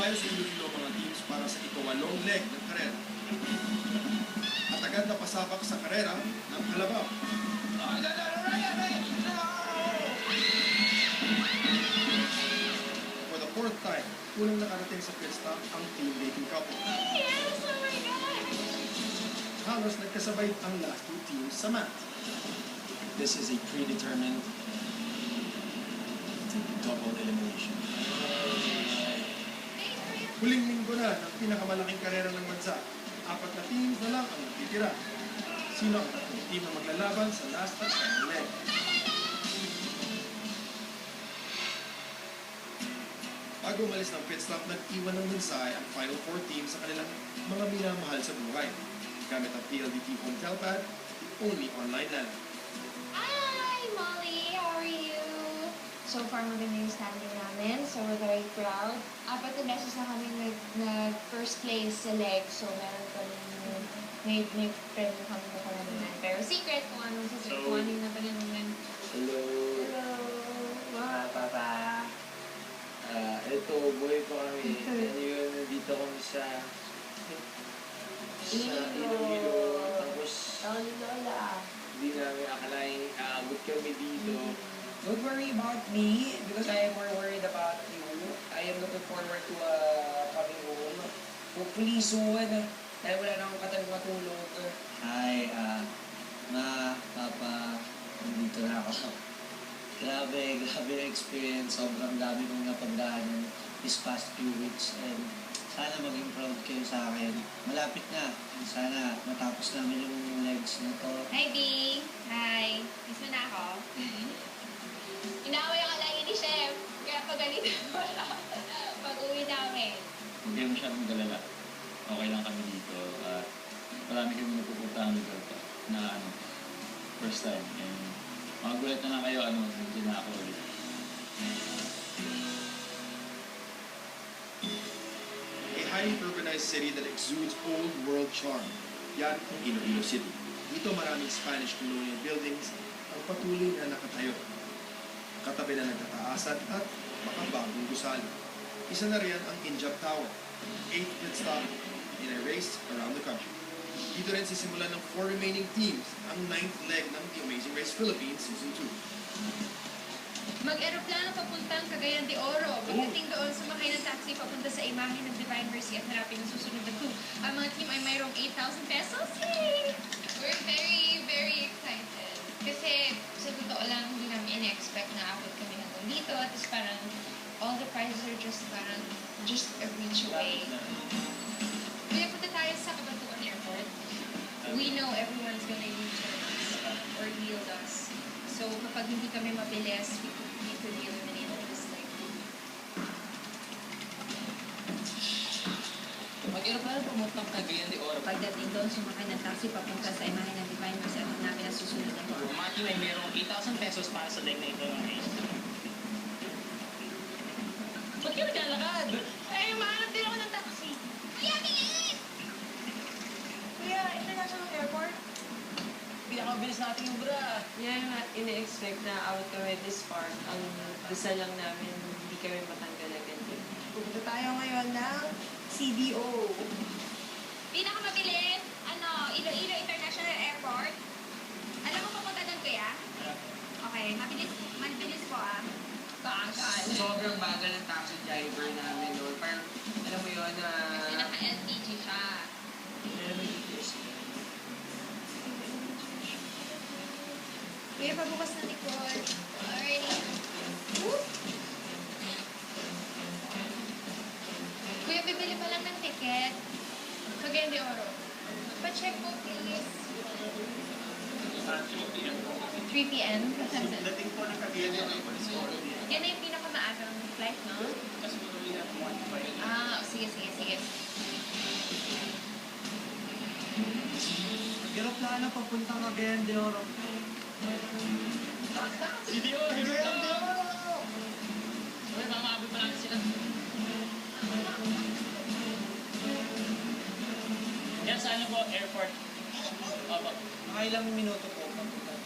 Tumayo sa Iloilo ang mga teams para sa ikawalong leg ng karera. At agad na pasabak sa karera ng Kalabaw. For the fourth time, unang nakarating sa pit stop ang team dating couple. Yes! Oh my God! Halos nagkasabay ang last two teams sa mat. This is a predetermined double elimination. Huling linggo na ng pinakamalaking karera ng bansa. 4 na teams na lang ang natitira. Sino ang tatlong team na maglalaban sa last at final leg? Bago umalis ng pit stop, nag-iwan ng mensahe ang final 4 teams sa kanilang mga minamahal sa buhay. Gamit ang PLDT home telpad, only online lang. Hi, Molly! How are you? So far, maganda yung standing namin. So, we're very proud. 4 na beses na kami nag-first place sa leg. So, meron kami may premyo kami na panalunan. Pero secret kung anong kung ano yung napanalunan. Hello. Hello, mga papa. Ito, buhay ko kami. And yun, nandito kami sa Iloilo. Tapos, Lola. hindi namin akalain aabot kami dito. Don't worry about me because I am more worried about you. I am looking forward to coming home. Hopefully soon. Dahil wala na akong katagang matulog. Hi, Ma, Papa, nandito na ako. Grabe yung experience. Sobrang dami kong napagdaanan this past few weeks. And sana maging proud kayo sa akin. Malapit na. Sana matapos namin yung legs na to. Hi, B. Hi. Miss mo na ako? Inaway ako lagi ni Chef. Kaya pagalitan mo siya pag-uwi namin. Huwag kayo masyadong galala. Okay lang kami dito. At marami kami napupuntahan dito na first time. And magulat na lang kayo, hindi na ako ulit. A highly urbanized city that exudes old world charm. Yan ang Iloilo City. Dito maraming Spanish colonial buildings ang patuloy na nakatayo. Katabi na nagtataasan at makabagong gusali. Isa na riyan ang Injap Tower, 8th pit stop in a race around the country. Dito rin sisimulan ng 4 remaining teams ang 9th leg ng The Amazing Race Philippines Season 2. Mag-aeroplano papuntang Cagayan de Oro. Pagdating doon, sumakay ng taxi papunta sa imahe ng Divine Mercy at harapin ang susunod na clue. Ang mga team ay mayroong 8,000 pesos. Yay! We're very, very excited. Kasi sa totoo lang, hindi namin in-expect na abot kami hanggang dito. At parang all the prizes are just a reach away. Kaya punta tayo sa Cabanatuan Airport. We know everyone's gonna U-turn us or yield us. So kapag hindi kami mabilis, we could be eliminated this thing. Mag-aeroplano pumuntang Cagayan de Oro. Pagdating doon, sumakay ng taxi papunta sa imahe ng Divine Mercy at hanapin ang susunod na clue. Mati may merong 8,000 pesos para sa leg na ito ng race. Ba't ka naglalakad? Eh, mahanap din ako ng taxi. Kuya, bilis! Kuya, international airport? Pinakamabilis natin yung bra. Yan yung ina-expect na abot kami this far. Ang dasal lang namin, hindi kami matanggal agad yun. Pupunta tayo ngayon ng CDO. Pinakamabilis, Iloilo International Airport. Alam mo papunta doon, kuya? Okay, mabilis po Bagal. Sobrang bagal ng taxi driver namin doon. Parang, alam mo yun, Kasi naka-LTG siya. Kuya, pabukas na likod. Alrighty. Woo! Kuya, bibili pa lang ng ticket. Cagayan de Oro. Pa-check po, please. 3 p.m. Dating po ng Cagayan de Oro. Yan na yung pinakamaagang flight, no? Sige. Mag-aeroplano papuntang Cagayan de Oro. CDO, here we go! Uy, mamaabot pa natin sila. Yan sa ano po, airport. Opo. Nakailang minuto po papunta.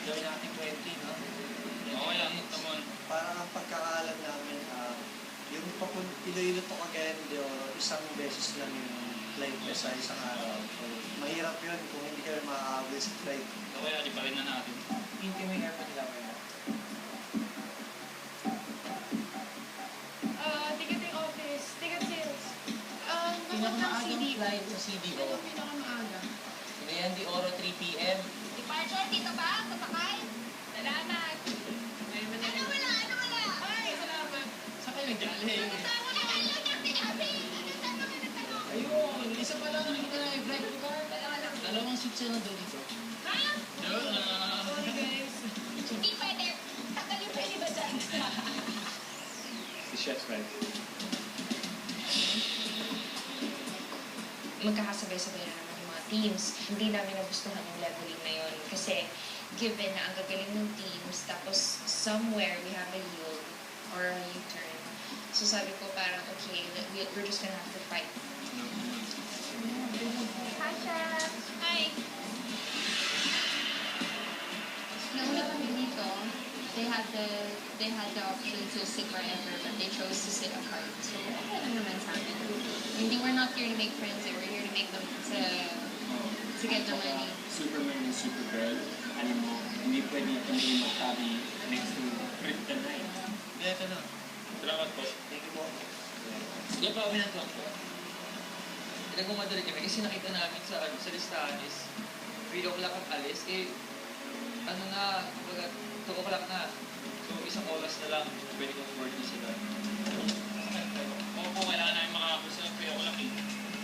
Gawin natin 20, no? Okay lang, tamon. Parang ang pagkakaalam na Iloilo to Cagayan de Oro, isang beses lang yung flight niya sa isang araw. So, mahirap yun kung hindi kami makakabili sa flight. Kaya di pa rin na natin. Hindi mo yung airport nila kaya. Ticket yung office. Ticket sales. Kapag ng Pinakamaagang CD. flight sa CDO. Ano pinakamaaga? Cagayan de Oro, 3 p.m. Departure, dito ba? Sasakay? Salamat. Ano wala? Ay, salamat. Saan kayo naggaling? Tama na lang yung sinabi. Ano tama ka na tanong? Ayun, isa pa lang nakita na yung flight ko. Dalawang seats na doon dito. Ha? Sorry guys. Hindi pwede. Tagal yung pwede ba dyan? Si Chef's right. Magkakasabay-sabay na naman yung mga teams. Hindi namin nagustuhan yung leveling na yun. Kasi given na ang gagaling ng teams, tapos somewhere we have a yield or a U-turn. So sabi ko parang, okay, we're just gonna have to fight. Hasha! Hi! Nauna kami dito. They had the option to sit wherever, but they chose to sit apart. So, okay lang naman sa amin. Hindi, we're not here to make friends. We're here to make them, to get the money. Superman and Supergirl, alam mo, hindi pwede kami magtabi next to Kryptonite. Hindi, ito na. Salamat po. Thank you po. Sige pa kami ng truck ko. Pinagmamadali kami kasi nakita namin sa listahan is 3 o'clock ang alis. Ano na, kumbaga, 2 o'clock na. So, isang oras na lang, pwede kong 40 sila. Oo, kailangan namin makakapos sa 3 o'clock eh.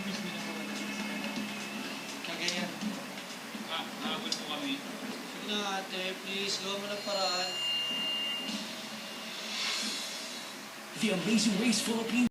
Miss me na po Cagayan. nakabot po kami. Sige na ate, please, gawa mo ng paraan. The Amazing Race Philippines